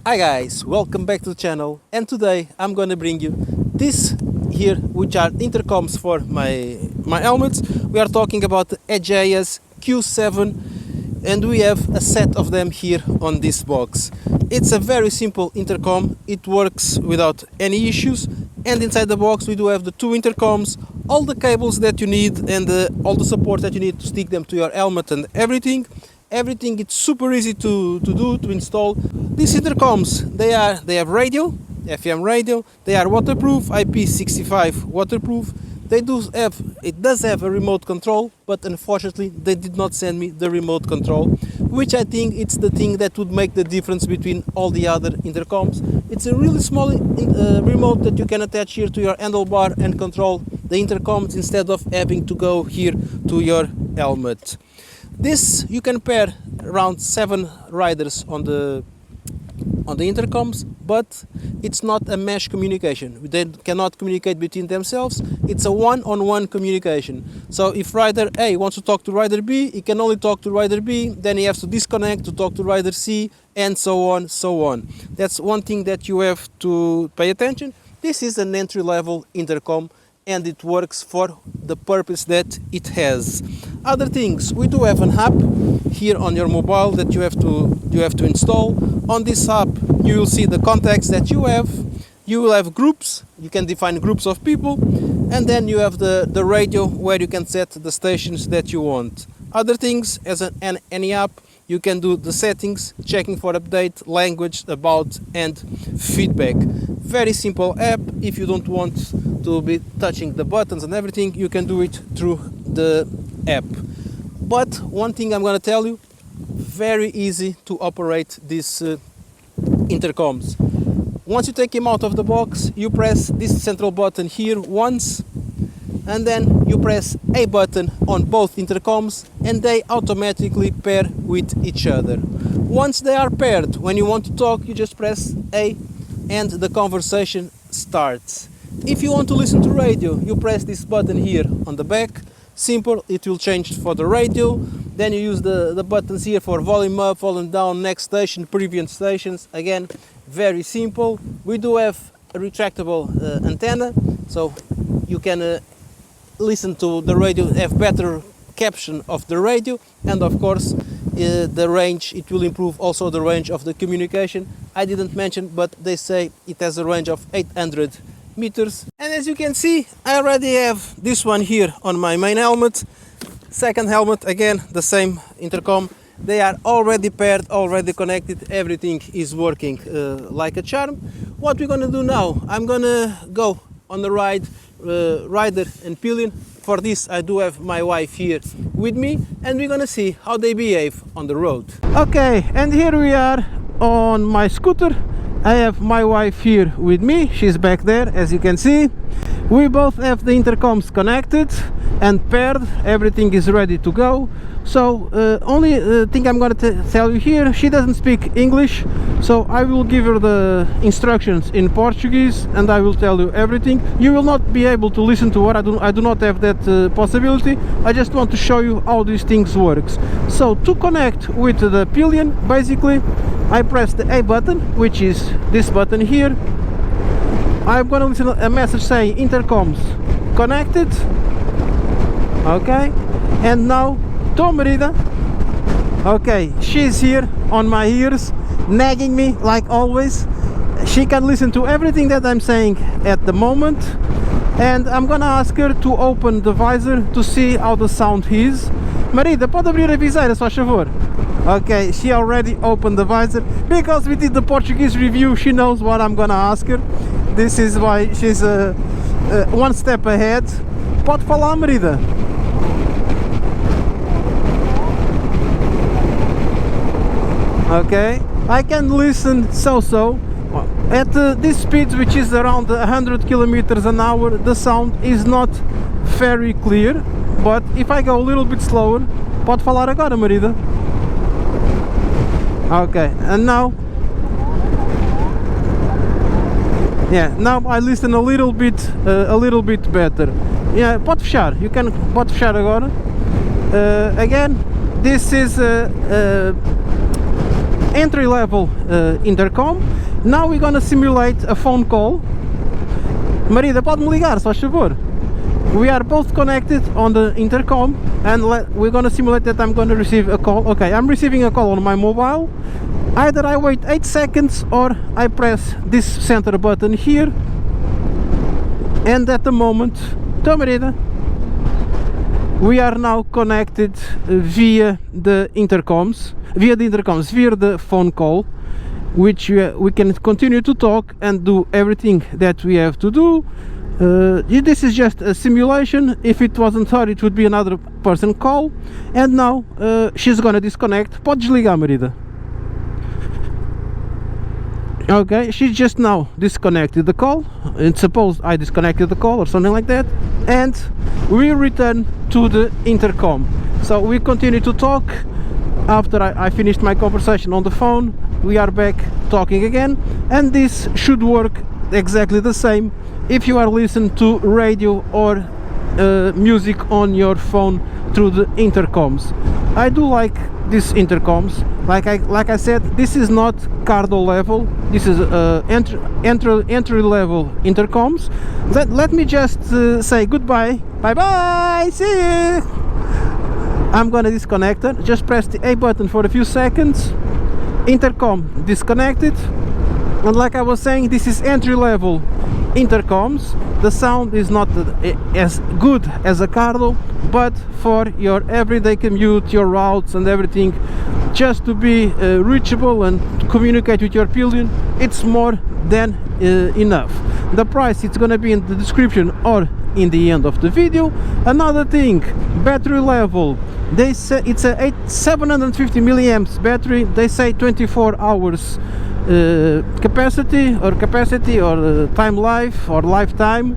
Hi guys, welcome back to the channel, and today I'm gonna bring you this here, which are intercoms for my helmets. We are talking about the EJEAS Q7 and we have a set of them here on this box. It's a very simple intercom, it works without any issues, and inside the box we do have the two intercoms, all the cables that you need and all the support that you need to stick them to your helmet and everything. It's super easy to do, to install. These intercoms, they have radio, FM radio, they are waterproof, Ip65 waterproof. It does have a remote control, but unfortunately they did not send me the remote control, which I think it's the thing that would make the difference between all the other intercoms. It's a really small remote that you can attach here to your handlebar and control the intercoms instead of having to go here to your helmet. This you can pair around 7 riders on the intercoms, but it's not a mesh communication. They cannot communicate between themselves. It's a one-on-one communication. So if rider A wants to talk to rider B, he can only talk to rider B, then he has to disconnect to talk to rider C, and so on, so on. That's one thing that you have to pay attention. This is an entry-level intercom, and it works for the purpose that it has. Other things, we do have an app here on your mobile that you have to install. On this app you will see the contacts that you have. You will have groups, you can define groups of people, and then you have the radio where you can set the stations that you want. Other things, as any app, you can do the settings, checking for update, language, about, and feedback. Very simple app. If you don't want to be touching the buttons and everything, you can do it through the app. But one thing I'm going to tell you, very easy to operate these intercoms. Once you take him out of the box, you press this central button here once, and then you press a button on both intercoms and they automatically pair with each other. Once they are paired, when you want to talk, you just press A and the conversation starts. If you want to listen to radio, you press this button here on the back. Simple, it will change for the radio. Then you use the buttons here for volume up, volume down, next station, previous stations. Again, very simple. We do have a retractable antenna, so you can listen to the radio, have better caption of the radio, and of course the range, it will improve also the range of the communication. I didn't mention, but they say it has a range of 800 meters. And as you can see, I already have this one here on my main helmet. Second helmet, again the same intercom. They are already paired, already connected, everything is working like a charm. What we're gonna do now, I'm gonna go on the rider and pillion. For this I do have my wife here with me, and we're gonna see how they behave on the road. Okay, and here we are on my scooter. I have my wife here with me, she's back there as you can see. We both have the intercoms connected and paired, everything is ready to go. So only thing I'm going to tell you here, she doesn't speak English, so I will give her the instructions in Portuguese and I will tell you everything. You will not be able to listen to her, I do not have that possibility. I just want to show you how these things works. So to connect with the pillion, basically I press the A button, which is this button here. I'm going to listen to a message saying intercoms connected. Okay, and now Tom Marida. Okay, she's here on my ears, nagging me like always. She can listen to everything that I'm saying at the moment, and I'm gonna ask her to open the visor to see how the sound is. Marida, pode abrir a viseira, só favor. Okay, she already opened the visor. Because we did the Portuguese review, she knows what I'm gonna ask her. This is why she's one step ahead. Pode falar, Marida. Okay, I can listen so-so. At this speed, which is around 100 kilometers an hour, the sound is not very clear. But if I go a little bit slower, pode falar agora, Marida. Okay, and now, yeah, now I listen a little bit better. Yeah, pode fechar. Pode fechar agora. Again, this is entry-level intercom. Now we're gonna simulate a phone call. Marida, pode-me ligar, se faz favor. We are both connected on the intercom, and we're gonna simulate that I'm gonna receive a call. Okay, I'm receiving a call on my mobile. Either I wait 8 seconds or I press this center button here, and at the moment, Marida, we are now connected via the intercoms, via the phone call, which we can continue to talk and do everything that we have to do. This is just a simulation. If it wasn't her, it would be another person call. And now she's gonna disconnect. Pode desligar, Marida. Okay, she just now disconnected the call, and suppose I disconnected the call or something like that, and we return to the intercom. So we continue to talk. After I finished my conversation on the phone, we are back talking again, and this should work exactly the same if you are listening to radio or music on your phone through the intercoms. I do like these intercoms. Like I said, this is not cardo level. This is entry level intercoms. Let me just say goodbye. Bye bye. See you. I'm gonna disconnect it. Just press the A button for a few seconds. Intercom disconnected. And like I was saying, this is entry level intercoms. The sound is not as good as a cardo, but for your everyday commute, your routes and everything, just to be reachable and communicate with your pillion, it's more than enough. The price, it's gonna be in the description or in the end of the video. Another thing, battery level, they say it's a 750 milliamps battery. They say 24 hours capacity or time life or lifetime.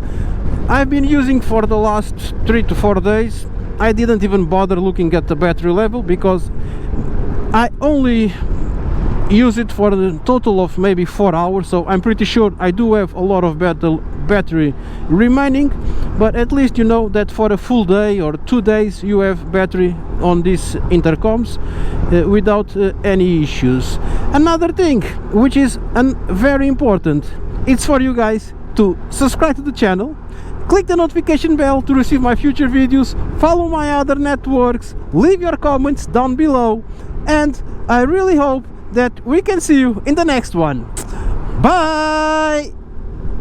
I've been using for the last 3 to 4 days. I didn't even bother looking at the battery level because I only use it for a total of maybe 4 hours, so I'm pretty sure I do have a lot of battery remaining, but at least you know that for a full day or 2 days you have battery on these intercoms without any issues. Another thing which is very important, it's for you guys to subscribe to the channel, click the notification bell to receive my future videos, follow my other networks, leave your comments down below, and I really hope that we can see you in the next one. Bye!